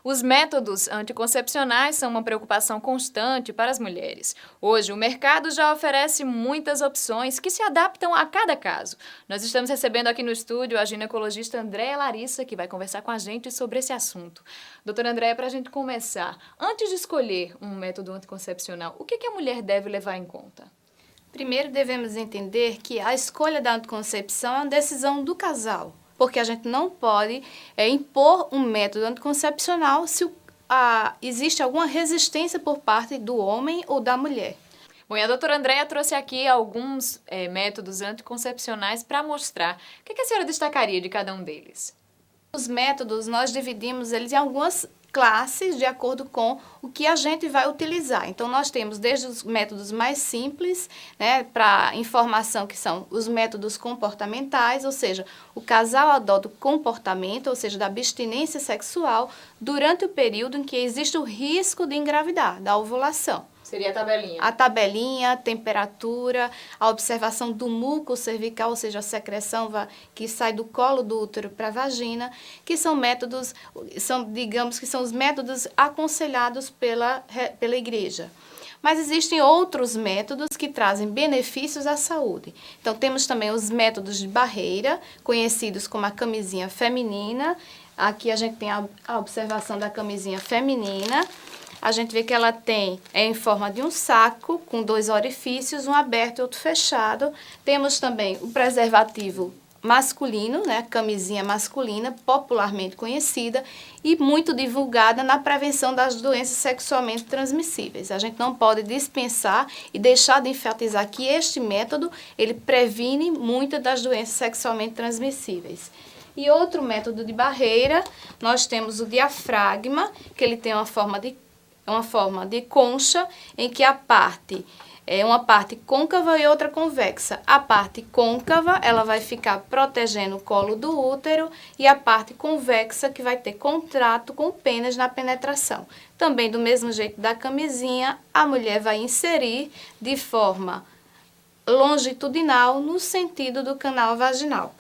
Os métodos anticoncepcionais são uma preocupação constante para as mulheres. Hoje, o mercado já oferece muitas opções que se adaptam a cada caso. Nós estamos recebendo aqui no estúdio a ginecologista Andréa Larissa, que vai conversar com a gente sobre esse assunto. Doutora Andréa, para a gente começar, antes de escolher um método anticoncepcional, o que a mulher deve levar em conta? Primeiro, devemos entender que a escolha da anticoncepção é uma decisão do casal, porque a gente não pode impor um método anticoncepcional se existe alguma resistência por parte do homem ou da mulher. Bom, e a doutora Andréa trouxe aqui alguns métodos anticoncepcionais para mostrar. O que a senhora destacaria de cada um deles? Os métodos, nós dividimos eles em algumas classes de acordo com o que a gente vai utilizar. Então, nós temos desde os métodos mais simples, né, para informação, que são os métodos comportamentais, ou seja, o casal adota o comportamento, ou seja, da abstinência sexual, durante o período em que existe o risco de engravidar, da ovulação. Seria a tabelinha. A tabelinha, a temperatura, a observação do muco cervical, ou seja, a secreção que sai do colo do útero para a vagina, que são métodos, digamos que são os métodos aconselhados pela igreja. Mas existem outros métodos que trazem benefícios à saúde. Então, temos também os métodos de barreira, conhecidos como a camisinha feminina. Aqui a gente tem a observação da camisinha feminina. A gente vê que ela tem em forma de um saco, com 2 orifícios, um aberto e outro fechado. Temos também o preservativo masculino, né, a camisinha masculina, popularmente conhecida e muito divulgada na prevenção das doenças sexualmente transmissíveis. A gente não pode dispensar e deixar de enfatizar que este método, ele previne muitas das doenças sexualmente transmissíveis. E outro método de barreira, nós temos o diafragma, que ele tem uma forma de concha, em que a parte é uma parte côncava e outra convexa. A parte côncava, ela vai ficar protegendo o colo do útero, e a parte convexa, que vai ter contato com o pênis na penetração. Também, do mesmo jeito da camisinha, a mulher vai inserir de forma longitudinal no sentido do canal vaginal.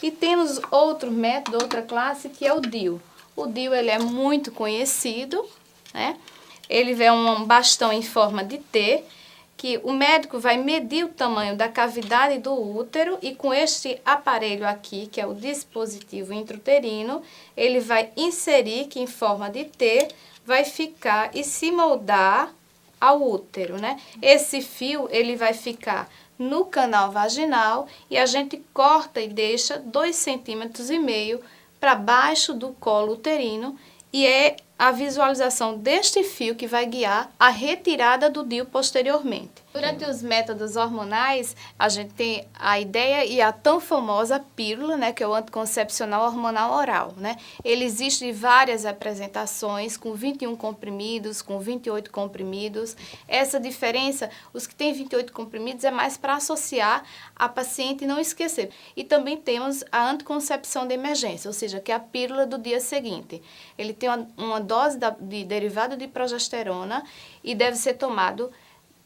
E temos outro método, outra classe, que é o DIU. O DIU, ele é muito conhecido, né? Ele é um bastão em forma de T, que o médico vai medir o tamanho da cavidade do útero, e com este aparelho aqui, que é o dispositivo intrauterino, ele vai inserir, que em forma de T, vai ficar e se moldar ao útero, né? Esse fio, ele vai ficar no canal vaginal, e a gente corta e deixa 2,5 centímetros para baixo do colo uterino, e é a visualização deste fio que vai guiar a retirada do DIU posteriormente. Durante os métodos hormonais, a gente tem a ideia e a tão famosa pílula, né, que é o anticoncepcional hormonal oral, né? Ele existe em várias apresentações, com 21 comprimidos, com 28 comprimidos. Essa diferença, os que têm 28 comprimidos, é mais para associar a paciente e não esquecer. E também temos a anticoncepção de emergência, ou seja, que é a pílula do dia seguinte. Ele tem uma dose de derivado de progesterona e deve ser tomado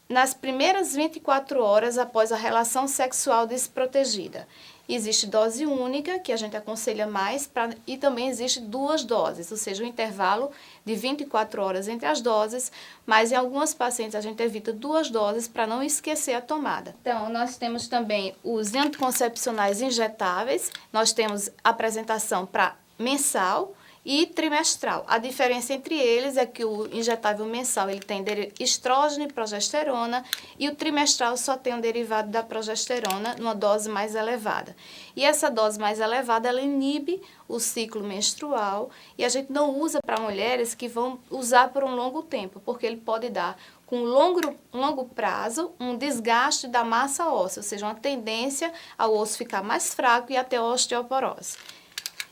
nas primeiras 24 horas após a relação sexual desprotegida. Existe dose única, que a gente aconselha mais, e também existe 2 doses, ou seja, um intervalo de 24 horas entre as doses, mas em algumas pacientes a gente evita 2 doses para não esquecer a tomada. Então, nós temos também os anticoncepcionais injetáveis, nós temos apresentação para mensal e trimestral. A diferença entre eles é que o injetável mensal, ele tem estrógeno e progesterona, e o trimestral só tem um derivado da progesterona numa dose mais elevada. E essa dose mais elevada, ela inibe o ciclo menstrual, e a gente não usa para mulheres que vão usar por um longo tempo, porque ele pode dar, com longo prazo, um desgaste da massa óssea, ou seja, uma tendência ao osso ficar mais fraco e até osteoporose.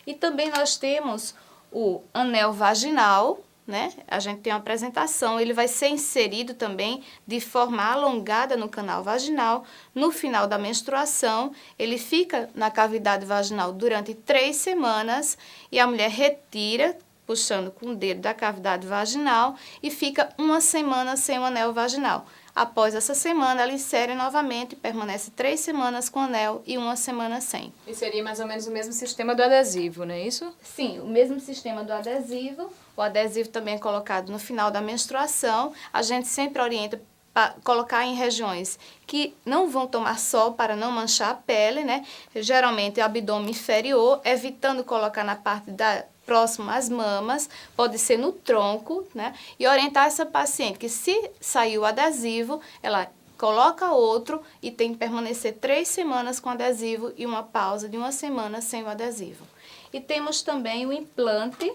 E também nós temos o anel vaginal, né? A gente tem uma apresentação, ele vai ser inserido também de forma alongada no canal vaginal. No final da menstruação, ele fica na cavidade vaginal durante 3 semanas, e a mulher retira, puxando com o dedo da cavidade vaginal, e fica 1 semana sem o anel vaginal. Após essa semana, ela insere novamente, permanece 3 semanas com anel e 1 semana sem. E seria mais ou menos o mesmo sistema do adesivo, não é isso? Sim, o mesmo sistema do adesivo. O adesivo também é colocado no final da menstruação. A gente sempre orienta para colocar em regiões que não vão tomar sol para não manchar a pele, né? Geralmente, o abdômen inferior, evitando colocar na parte próximo às mamas, pode ser no tronco, né? E orientar essa paciente que se sair o adesivo, ela coloca outro e tem que permanecer 3 semanas com adesivo e uma pausa de 1 semana sem o adesivo. E temos também o implante,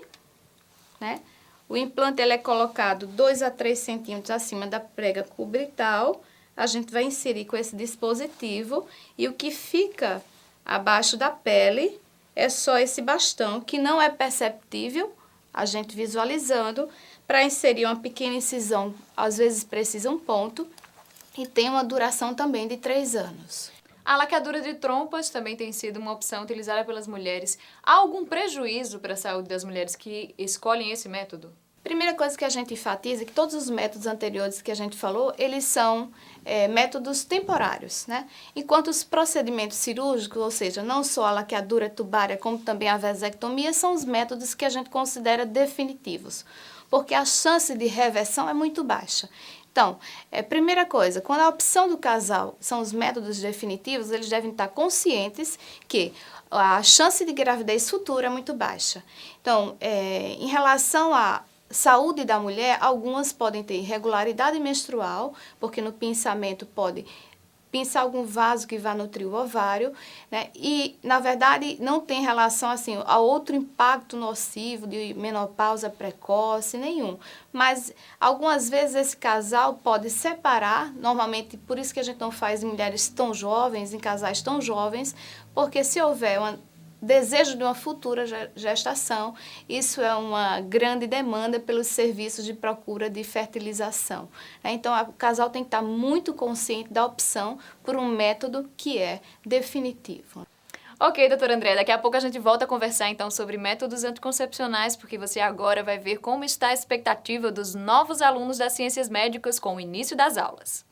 né? O implante ele é colocado 2 a 3 centímetros acima da prega cubital. A gente vai inserir com esse dispositivo e o que fica abaixo da pele é só esse bastão, que não é perceptível, a gente visualizando. Para inserir uma pequena incisão, às vezes precisa um ponto, e tem uma duração também de 3 anos. A laqueadura de trompas também tem sido uma opção utilizada pelas mulheres. Há algum prejuízo para a saúde das mulheres que escolhem esse método? Primeira coisa que a gente enfatiza é que todos os métodos anteriores que a gente falou, eles são métodos temporários, né? Enquanto os procedimentos cirúrgicos, ou seja, não só a laqueadura tubária, como também a vasectomia, são os métodos que a gente considera definitivos, porque a chance de reversão é muito baixa. Então, primeira coisa, quando a opção do casal são os métodos definitivos, eles devem estar conscientes que a chance de gravidez futura é muito baixa. Então, em relação à saúde da mulher, algumas podem ter irregularidade menstrual, porque no pinçamento pode pinçar algum vaso que vai nutrir o ovário, né? E, na verdade, não tem relação assim, a outro impacto nocivo de menopausa precoce, nenhum. Mas, algumas vezes, esse casal pode separar, normalmente, por isso que a gente não faz em mulheres tão jovens, em casais tão jovens, porque se houver desejo de uma futura gestação, isso é uma grande demanda pelos serviços de procura de fertilização. Então, o casal tem que estar muito consciente da opção por um método que é definitivo. Ok, doutora André, daqui a pouco a gente volta a conversar então sobre métodos anticoncepcionais, porque você agora vai ver como está a expectativa dos novos alunos das ciências médicas com o início das aulas.